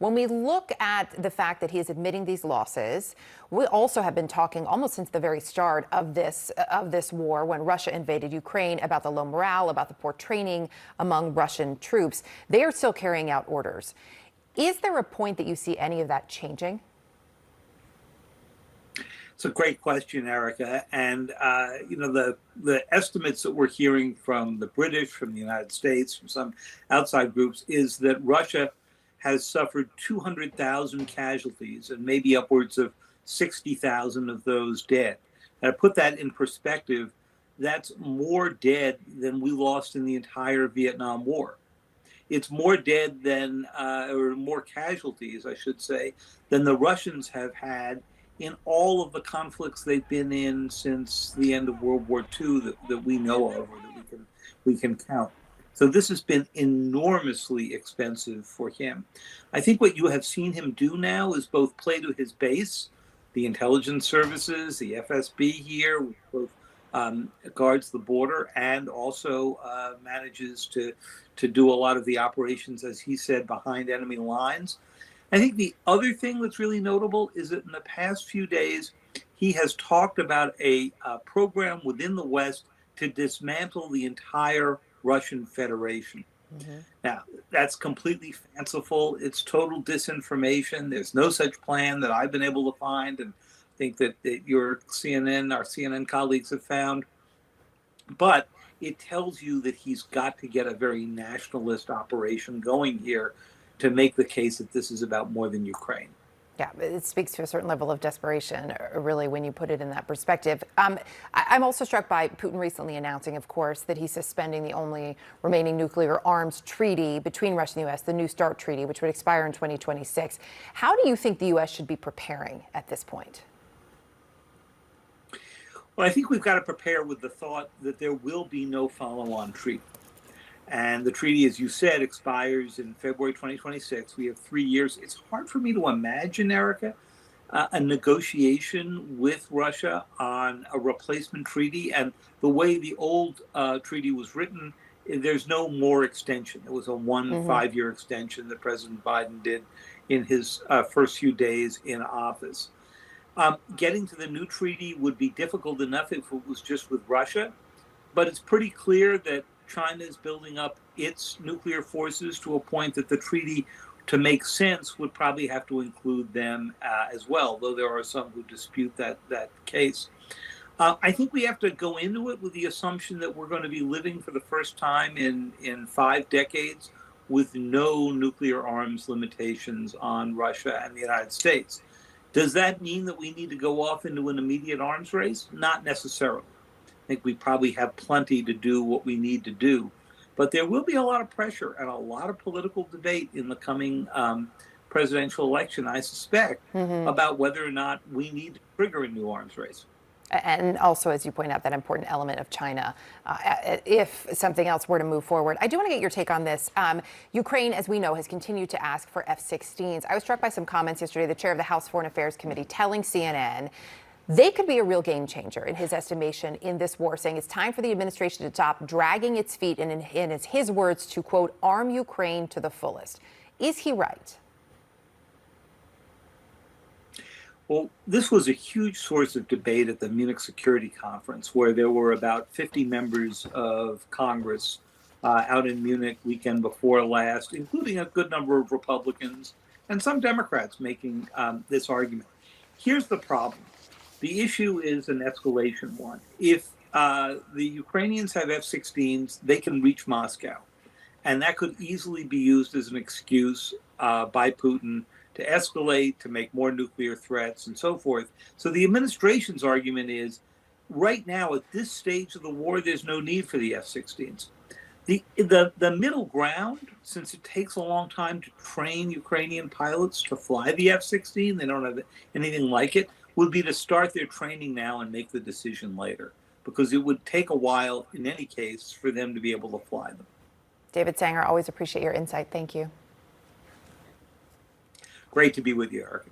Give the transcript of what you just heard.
When we look at the fact that he is admitting these losses, we also have been talking almost since the very start of this war, when Russia invaded Ukraine, about the low morale, about the poor training among Russian troops. They are still carrying out orders. Is there a point that you see any of that changing? It's a great question, Erica. And, the estimates that we're hearing from the British, from the United States, from some outside groups, is that Russia has suffered 200,000 casualties and maybe upwards of 60,000 of those dead. Now, to put that in perspective, that's more dead than we lost in the entire Vietnam War. It's more dead than, or more casualties, I should say, than the Russians have had in all of the conflicts they've been in since the end of World War II that we know of, or that we can count. So this has been enormously expensive for him. I think what you have seen him do now is both play to his base, the intelligence services, the FSB here, which both guards the border and also manages to do a lot of the operations, as he said, behind enemy lines. I think the other thing that's really notable is that in the past few days, he has talked about a program within the West to dismantle the entire Russian Federation. Mm-hmm. Now, that's completely fanciful. It's total disinformation. There's no such plan that I've been able to find, and I think that our CNN colleagues have found. But it tells you that he's got to get a very nationalist operation going here to make the case that this is about more than Ukraine. Yeah, it speaks to a certain level of desperation, really, when you put it in that perspective. I'm also struck by Putin recently announcing, of course, that he's suspending the only remaining nuclear arms treaty between Russia and the U.S., the New START treaty, which would expire in 2026. How do you think the U.S. should be preparing at this point? Well, I think we've got to prepare with the thought that there will be no follow-on treaty. And the treaty, as you said, expires in February 2026. We have 3 years. It's hard for me to imagine, Erica, a negotiation with Russia on a replacement treaty. And the way the old treaty was written, there's no more extension. It was a 5-year extension that President Biden did in his first few days in office. Getting to the new treaty would be difficult enough if it was just with Russia. But it's pretty clear that China is building up its nuclear forces to a point that the treaty, to make sense, would probably have to include them as well, though there are some who dispute that case. I think we have to go into it with the assumption that we're going to be living for the first time in 5 decades with no nuclear arms limitations on Russia and the United States. Does that mean that we need to go off into an immediate arms race? Not necessarily. I think we probably have plenty to do what we need to do. But there will be a lot of pressure and a lot of political debate in the coming presidential election, I suspect, about whether or not we need to trigger a new arms race. And also, as you point out, that important element of China, if something else were to move forward. I do want to get your take on this. Ukraine, as we know, has continued to ask for F-16s. I was struck by some comments yesterday, the chair of the House Foreign Affairs Committee telling CNN they could be a real game changer, in his estimation, in this war, saying it's time for the administration to stop dragging its feet and, in his words, to, quote, arm Ukraine to the fullest. Is he right? Well, this was a huge source of debate at the Munich Security Conference, where there were about 50 members of Congress out in Munich weekend before last, including a good number of Republicans and some Democrats making this argument. Here's the problem. The issue is an escalation one. If the Ukrainians have F-16s, they can reach Moscow. And that could easily be used as an excuse by Putin to escalate, to make more nuclear threats, and so forth. So the administration's argument is, right now, at this stage of the war, there's no need for the F-16s. The middle ground, since it takes a long time to train Ukrainian pilots to fly the F-16, they don't have anything like it, would be to start their training now and make the decision later, because it would take a while, in any case, for them to be able to fly them. David Sanger, always appreciate your insight. Thank you. Great to be with you, Eric.